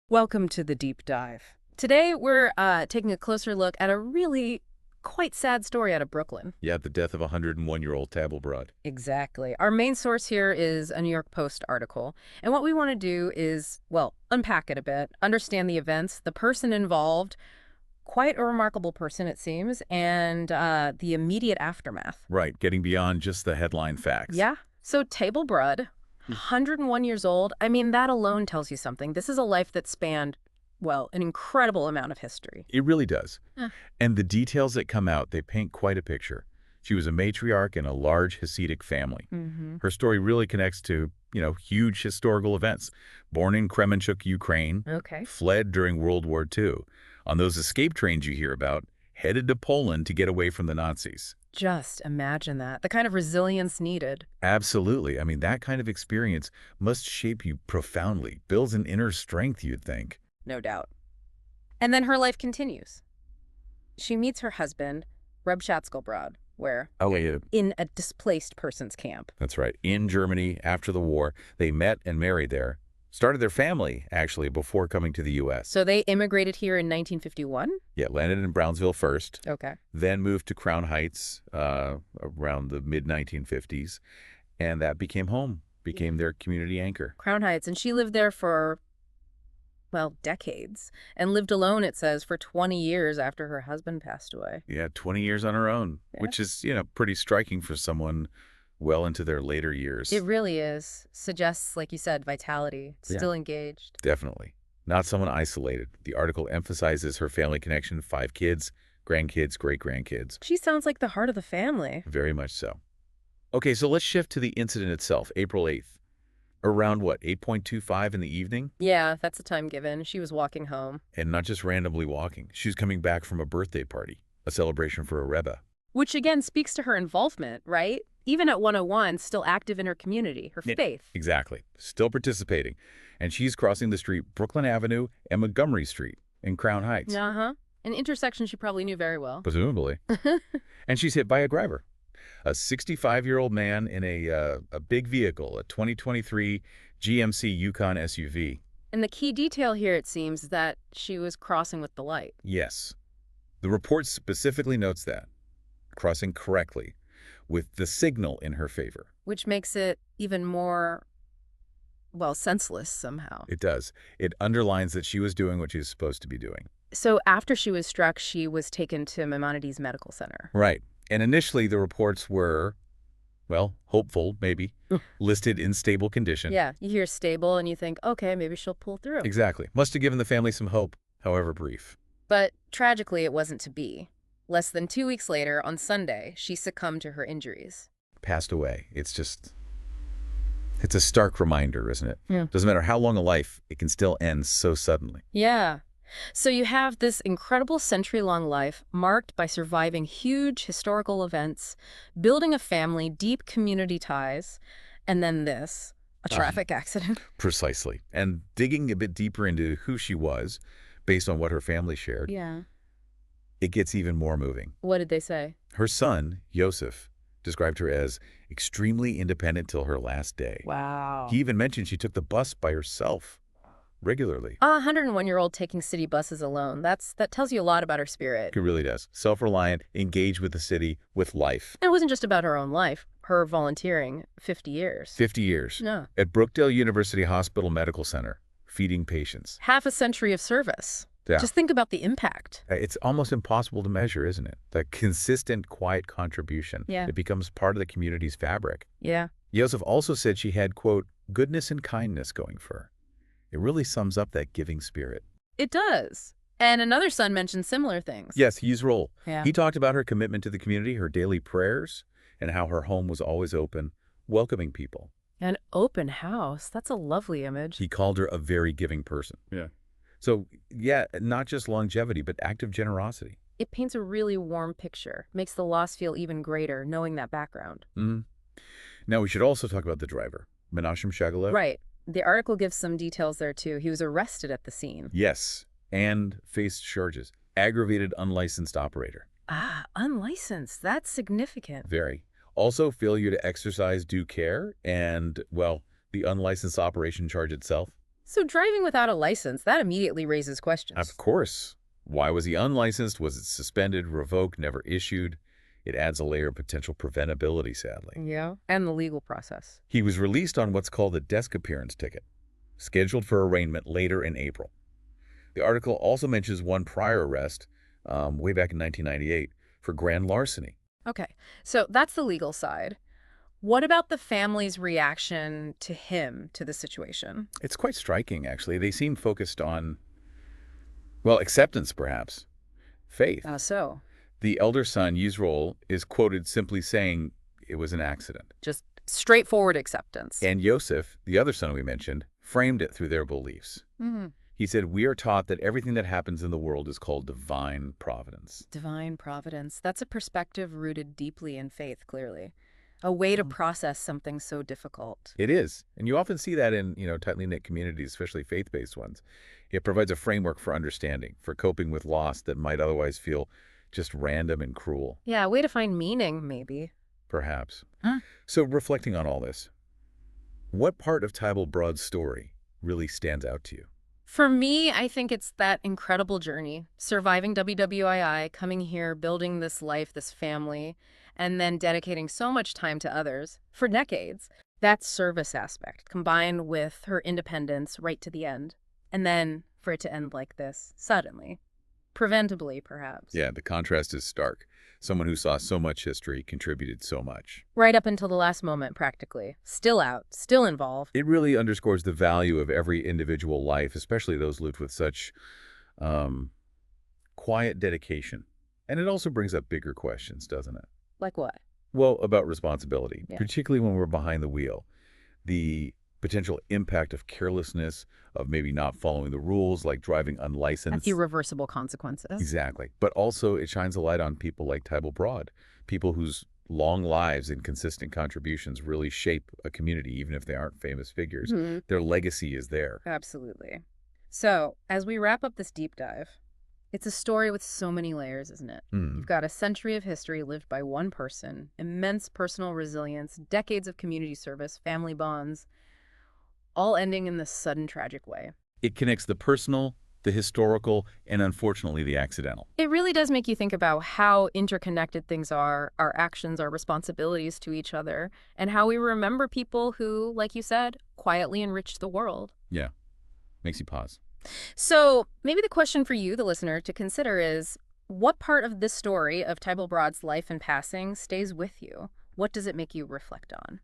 Welcome to the deep dive. Today, we're taking a closer look at a really quite sad story out of Brooklyn. Yeah, the death of a 101-year-old table broad. Exactly. Our main source here is a New York Post article. And what we want to do is, well, unpack it a bit, understand the events, the person involved, quite a remarkable person, it seems, and the immediate aftermath. Right, getting beyond just the headline facts. Yeah. So table broad, 101 years old. I mean, that alone tells you something. This is a life that spanned, well, an incredible amount of history. It really does. Yeah. And the details that come out, they paint quite a picture. She was a matriarch in a large Hasidic family. Her story really connects to, huge historical events. Born in Kremenchuk, Ukraine, Okay. fled during World War II. On those escape trains you hear about, headed to Poland to get away from the Nazis. Just imagine that. The kind of resilience needed. Absolutely. I mean, that kind of experience must shape you profoundly, builds an inner strength, you'd think. No doubt. And then her life continues. She meets her husband, Reb Schatzkelbrod, where? Oh, yeah. In a displaced persons camp. That's right. In Germany, after the war, they met and married there. Started their family, actually, before coming to the U.S. So they immigrated here in 1951? Yeah, landed in Brownsville first, Okay. then moved to Crown Heights around the mid-1950s, and that became home, became their community anchor. Crown Heights. And she lived there for, well, decades. And lived alone, it says, for 20 years after her husband passed away. Yeah, 20 years on her own, Yeah. which is, pretty striking for someone well into their later years. It really is. Suggests, like you said, vitality. Yeah. Still engaged. Definitely. Not someone isolated. The article emphasizes her family connection, 5 kids, grandkids, great-grandkids. She sounds like the heart of the family. Very much so. Okay, so let's shift to the incident itself, April 8th. Around, 8:25 in the evening? Yeah, that's the time given. She was walking home. And not just randomly walking. She's coming back from a birthday party, a celebration for a Rebbe. Which, again, speaks to her involvement, right? Even at 101, still active in her community, her Yeah. faith. Exactly. Still participating. And she's crossing the street, Brooklyn Avenue and Montgomery Street in Crown Heights. Uh-huh. An intersection she probably knew very well. Presumably. And she's hit by a driver. A 65-year-old man in a big vehicle, a 2023 GMC Yukon SUV. And the key detail here, it seems, is that she was crossing with the light. Yes. The report specifically notes that. Crossing correctly, with the signal in her favor. Which makes it even more, well, senseless somehow. It does. It underlines that she was doing what she was supposed to be doing. So after she was struck, she was taken to Maimonides Medical Center. Right. And initially the reports were, well, hopeful, maybe, listed in stable condition. Yeah, you hear stable and you think, okay, maybe she'll pull through. Exactly. Must have given the family some hope, however brief. But tragically, it wasn't to be. Less than 2 weeks later, on Sunday, she succumbed to her injuries. Passed away. It's a stark reminder, isn't it? Yeah. Doesn't matter how long a life, it can still end so suddenly. Yeah. So you have this incredible century-long life marked by surviving huge historical events, building a family, deep community ties, and then this, a traffic accident. Precisely. And digging a bit deeper into who she was, based on what her family shared, Yeah. it gets even more moving. What did they say? Her son, Yosef, described her as extremely independent till her last day. Wow. He even mentioned she took the bus by herself regularly. A 101-year-old taking city buses alone. That tells you a lot about her spirit. It really does. Self-reliant, engaged with the city, with life. And it wasn't just about her own life. Her volunteering, 50 years. 50 years. No. At Brookdale University Hospital Medical Center, feeding patients. Half a century of service. Yeah. Just think about the impact. It's almost impossible to measure, isn't it? The consistent, quiet contribution. Yeah. It becomes part of the community's fabric. Yeah. Yosef also said she had, quote, goodness and kindness going for her. It really sums up that giving spirit. It does. And another son mentioned similar things. Yes, Yisroel. Yeah. He talked about her commitment to the community, her daily prayers, and how her home was always open, welcoming people. An open house. That's a lovely image. He called her a very giving person. Yeah. So, yeah, not just longevity, but active generosity. It paints a really warm picture. Makes the loss feel even greater, knowing that background. Now, we should also talk about the driver, Menachem Shagalow. Right. The article gives some details there, too. He was arrested at the scene. Yes, and faced charges. Aggravated unlicensed operator. Ah, unlicensed. That's significant. Very. Also, failure to exercise due care and, well, the unlicensed operation charge itself. So driving without a license, that immediately raises Of questions. course. Why was he unlicensed? Was it suspended, revoked, never issued? It adds a layer of potential preventability, sadly. Yeah. And the legal process. He was released on what's called a desk appearance ticket, scheduled for arraignment later in April. The article also mentions one prior arrest, way back in 1998, for grand larceny. Okay. So that's the legal side. What about the family's reaction to him, to the situation? It's quite striking, actually. They seem focused on, well, acceptance, perhaps, faith. So The elder son, Yisroel, is quoted simply saying it was an accident. just straightforward acceptance. And Yosef, the other son we mentioned, framed it through their beliefs. Hmm. He said, we are taught that everything that happens in the world is called divine providence. Divine providence. That's a perspective rooted deeply in faith, clearly. A way to process something so difficult. It is. And you often see that in, tightly knit communities, especially faith-based ones. It provides a framework for understanding, for coping with loss that might otherwise feel just random and cruel, Yeah, a way to find meaning, maybe. perhaps. Huh? So reflecting on all this, what part of Tybal Broad's story really stands out to you? For me, I think it's that incredible journey, surviving WWII, coming here, building this life, this family, and then dedicating so much time to others for decades. That service aspect, combined with her independence right to the end. And then for it to end like this, suddenly. Preventably, perhaps. Yeah, the contrast is stark. Someone who saw so much history, contributed so much. Right up until the last moment, practically. Still out, still involved. It really underscores the value of every individual life, especially those lived with such quiet dedication. And it also brings up bigger questions, doesn't it? Like what? Well, about responsibility, Yeah. particularly when we're behind the wheel. The potential impact of carelessness, of maybe not following the rules, like driving That's unlicensed. irreversible consequences. Exactly. But also it shines a light on people like Tybal Broad, people whose long lives and consistent contributions really shape a community, even if they aren't famous figures. Mhm. Their legacy is there. Absolutely. So, as we wrap up this deep dive, it's a story with so many layers, isn't it? Mm. You've got a century of history lived by one person, immense personal resilience, decades of community service, family bonds, all ending in this sudden tragic way. It connects the personal, the historical, and unfortunately the accidental. It really does make you think about how interconnected things are, our actions, our responsibilities to each other, and how we remember people who, like you said, quietly enriched the world. Yeah. Makes you pause. So maybe the question for you, the listener, to consider is, what part of this story of Tybal Broad's life and passing stays with you? What does it make you reflect on?